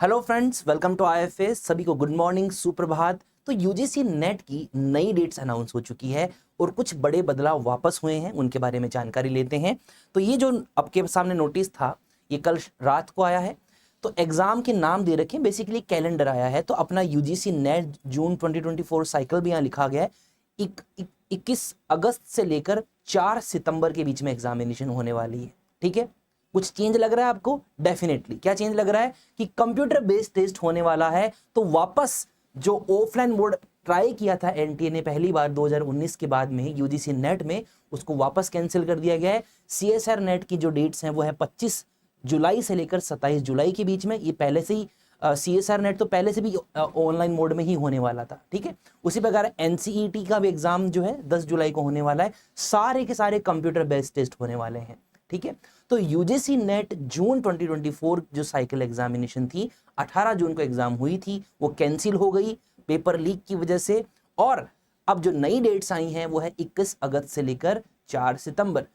Hello friends, welcome to IFS. सभी को good morning, सुप्रभात। तो यूजीसी नेट की नई डेट्स अनाउंस हो चुकी है और कुछ बड़े बदलाव वापस हुए हैं, उनके बारे में जानकारी लेते हैं। तो ये जो आपके सामने नोटिस था, ये कल रात को आया है। तो एग्जाम के नाम दे रखे हैं, बेसिकली कैलेंडर आया है। तो अपना यूजीसी नेट जून 2024 साइकिल भी यहाँ लिखा गया है। 21 अगस्त से लेकर 4 सितंबर के बीच में एग्जामिनेशन होने वाली है। ठीक है, कुछ चेंज लग रहा है आपको? डेफिनेटली। क्या चेंज लग रहा है कि कंप्यूटर बेस्ड टेस्ट होने वाला है। तो वापस जो ऑफलाइन मोड ट्राई किया था एनटीए ने पहली बार 2019 के बाद में यूजीसी नेट में, उसको वापस कैंसिल कर दिया गया है। सीएसआर नेट की जो डेट्स हैं वो है 25 जुलाई से लेकर 27 जुलाई के बीच में। ये पहले से ही सीएसआर नेट तो पहले से भी ऑनलाइन मोड में ही होने वाला था। ठीक है, उसी प्रकार एनसीईटी का भी एग्जाम जो है 10 जुलाई को होने वाला है। सारे के सारे कंप्यूटर बेस्ड टेस्ट होने वाले हैं। ठीक है, तो यूजीसी नेट जून 2024 जो साइकिल एग्जामिनेशन थी, 18 जून को एग्जाम हुई थी, वो कैंसिल हो गई पेपर लीक की वजह से। और अब जो नई डेट्स आई हैं वो है 21 अगस्त से लेकर 4 सितंबर।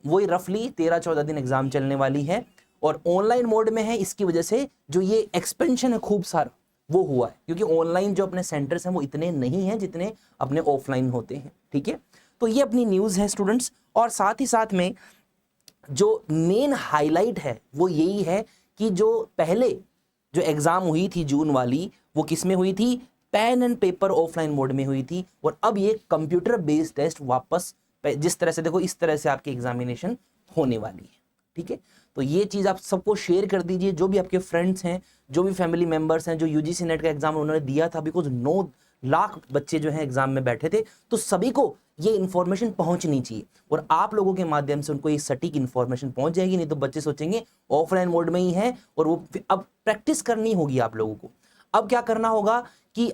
वही रफली 13-14 दिन एग्जाम चलने वाली है और ऑनलाइन मोड में है। इसकी वजह से जो ये एक्सपेंशन है खूब सारा वो हुआ है, क्योंकि ऑनलाइन जो अपने सेंटर्स हैं वो इतने नहीं हैं जितने अपने ऑफलाइन होते हैं। ठीक है, तो ये अपनी न्यूज़ है स्टूडेंट्स। और साथ ही साथ में जो मेन हाईलाइट है वो यही है कि जो पहले जो एग्जाम हुई थी जून वाली, वो किस में हुई थी? Pen and paper offline mode में हुई थी। और अब ये कंप्यूटर बेस्ड टेस्ट वापस जिस तरह से देखो इस तरह से आपकी एग्जामिनेशन होने वाली है। ठीक है, तो ये चीज़ आप सबको शेयर कर दीजिए, जो भी आपके फ्रेंड्स हैं, जो भी फैमिली मेंबर्स हैं, जो यूजीसी नेट का एग्जाम उन्होंने दिया था। बिकॉज 9 लाख बच्चे जो हैं एग्जाम में बैठे थे, तो सभी को ये इंफॉर्मेशन पहुंचनी चाहिए और आप लोगों के माध्यम से उनको ये सटीक इंफॉर्मेशन पहुंच जाएगी। नहीं तो बच्चे सोचेंगे ऑफलाइन मोड में ही है और वो अब प्रैक्टिस करनी होगी आप लोगों को। अब क्या करना होगा कि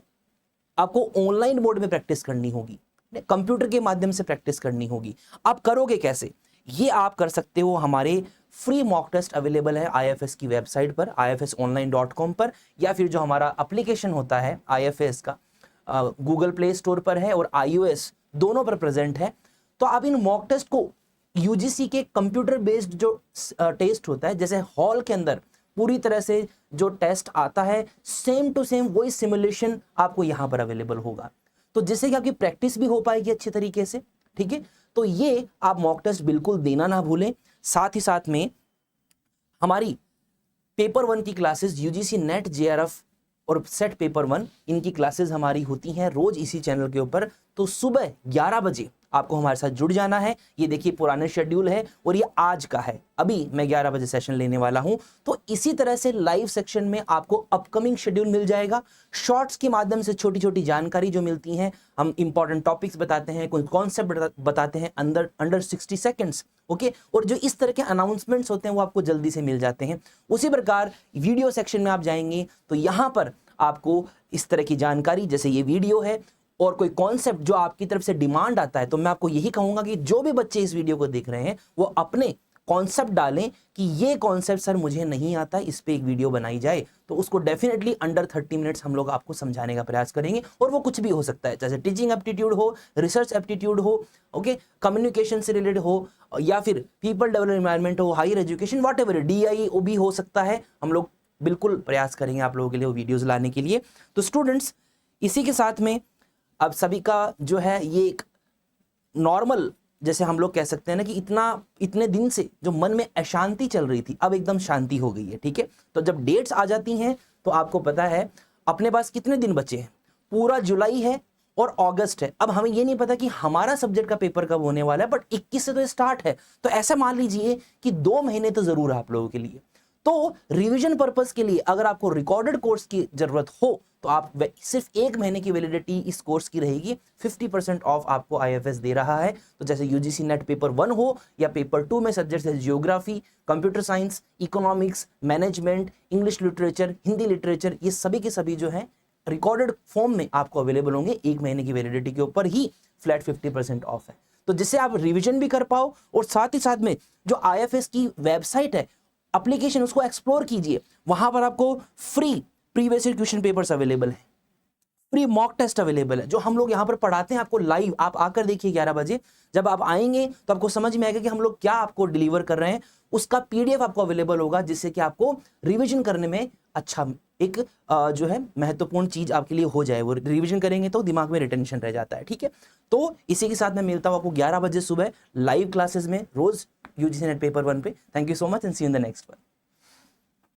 आपको ऑनलाइन मोड में प्रैक्टिस करनी होगी, कंप्यूटर के माध्यम से प्रैक्टिस करनी होगी। आप करोगे कैसे? ये आप कर सकते हो, हमारे फ्री मॉक टेस्ट अवेलेबल है आईएफएस की वेबसाइट पर, ifsonline.com पर, या फिर जो हमारा एप्लीकेशन होता है आईएफएस का गूगल प्ले स्टोर पर है और iOS दोनों पर प्रेजेंट है। तो आप इन मॉक टेस्ट को यूजीसी के कंप्यूटर बेस्ड जो टेस्ट होता है, जैसे हॉल के अंदर पूरी तरह से जो टेस्ट आता है सेम टू सेम वही सिमुलेशन आपको यहाँ पर अवेलेबल होगा, तो जिससे कि आपकी प्रैक्टिस भी हो पाएगी अच्छे तरीके से। ठीक है, तो ये आप मॉक टेस्ट बिल्कुल देना ना भूलें। साथ ही साथ में हमारी पेपर 1 की क्लासेस यूजीसी नेट जेआरएफ और सेट पेपर 1, इनकी क्लासेस हमारी होती हैं रोज इसी चैनल के ऊपर। तो सुबह 11 बजे आपको हमारे साथ जुड़ जाना है। ये देखिए पुराने शेड्यूल है और ये आज का है, अभी मैं 11 बजे सेशन लेने वाला हूं। तो इसी तरह से लाइव सेक्शन में आपको अपकमिंग शेड्यूल मिल जाएगा। शॉर्ट्स के माध्यम से छोटी छोटी जानकारी जो मिलती हैं, हम इंपॉर्टेंट टॉपिक्स बताते हैं, कोई कॉन्सेप्ट बताते हैं अंडर 60 सेकेंड्स। ओके, और जो इस तरह के अनाउंसमेंट्स होते हैं वो आपको जल्दी से मिल जाते हैं। उसी प्रकार वीडियो सेक्शन में आप जाएंगे तो यहाँ पर आपको इस तरह की जानकारी, जैसे ये वीडियो है और कोई कॉन्सेप्ट जो आपकी तरफ से डिमांड आता है, तो मैं आपको यही कहूंगा कि जो भी बच्चे इस वीडियो को देख रहे हैं वो अपने कॉन्सेप्ट डालें कि ये कॉन्सेप्ट सर मुझे नहीं आता, इस पे एक वीडियो बनाई जाए। तो उसको डेफिनेटली अंडर 30 मिनट्स हम लोग आपको समझाने का प्रयास करेंगे। और वो कुछ भी हो सकता है, जैसे टीचिंग एप्टीट्यूड हो, रिसर्च एप्टीट्यूड हो, ओके, कम्युनिकेशन से रिलेटेड हो, या फिर पीपल डेवलपमेंट एनवायरनमेंट हो, higher education, whatever, DIE भी हो सकता है। हम लोग बिल्कुल प्रयास करेंगे आप लोगों के लिए वो वीडियोज लाने के लिए। तो स्टूडेंट्स, इसी के साथ में अब सभी का जो है ये एक नॉर्मल, जैसे हम लोग कह सकते हैं ना कि इतने दिन से जो मन में अशांति चल रही थी, अब एकदम शांति हो गई है। ठीक है, तो जब डेट्स आ जाती हैं तो आपको पता है अपने पास कितने दिन बचे हैं। पूरा जुलाई है और अगस्त है। अब हमें ये नहीं पता कि हमारा सब्जेक्ट का पेपर कब होने वाला है, बट 21 से तो स्टार्ट है। तो ऐसा मान लीजिए कि 2 महीने तो जरूर है आप लोगों के लिए। तो रिवीजन पर्पस के लिए अगर आपको रिकॉर्डेड कोर्स की जरूरत हो तो आप सिर्फ 1 महीने की वैलिडिटी इस कोर्स की रहेगी। 50% ऑफ आपको आईएफएस दे रहा है। तो जैसे यूजीसी नेट पेपर 1 हो या पेपर 2 में सब्जेक्ट है geography, computer science, economics, management, English literature, Hindi literature, ये सभी के सभी जो है रिकॉर्डेड फॉर्म में आपको अवेलेबल होंगे। 1 महीने की वैलिडिटी के ऊपर ही फ्लैट 50% ऑफ है। तो जिससे आप रिविजन भी कर पाओ और साथ ही साथ में जो आईएफएस की वेबसाइट है, एप्लीकेशन, उसको एक्सप्लोर कीजिए। वहां पर आपको free previous year question papers available है, फ्री मॉक टेस्ट अवेलेबल है जो हम लोग यहाँ पर पढ़ाते हैं आपको लाइव। आप आकर देखिए 11 बजे, जब आप आएंगे तो आपको समझ में आएगा कि हम लोग क्या आपको डिलीवर कर रहे हैं। उसका पीडीएफ आपको अवेलेबल होगा जिससे कि आपको रिवीजन करने में अच्छा एक जो है महत्वपूर्ण चीज आपके लिए हो जाए। वो रिवीजन करेंगे तो दिमाग में रिटेंशन रह जाता है, ठीक है। तो इसी के साथ मैं मिलता हूं आपको 11 बजे सुबह लाइव क्लासेस में रोज यूजीसी नेट पेपर 1 पे। Thank you so much and see you in the next one.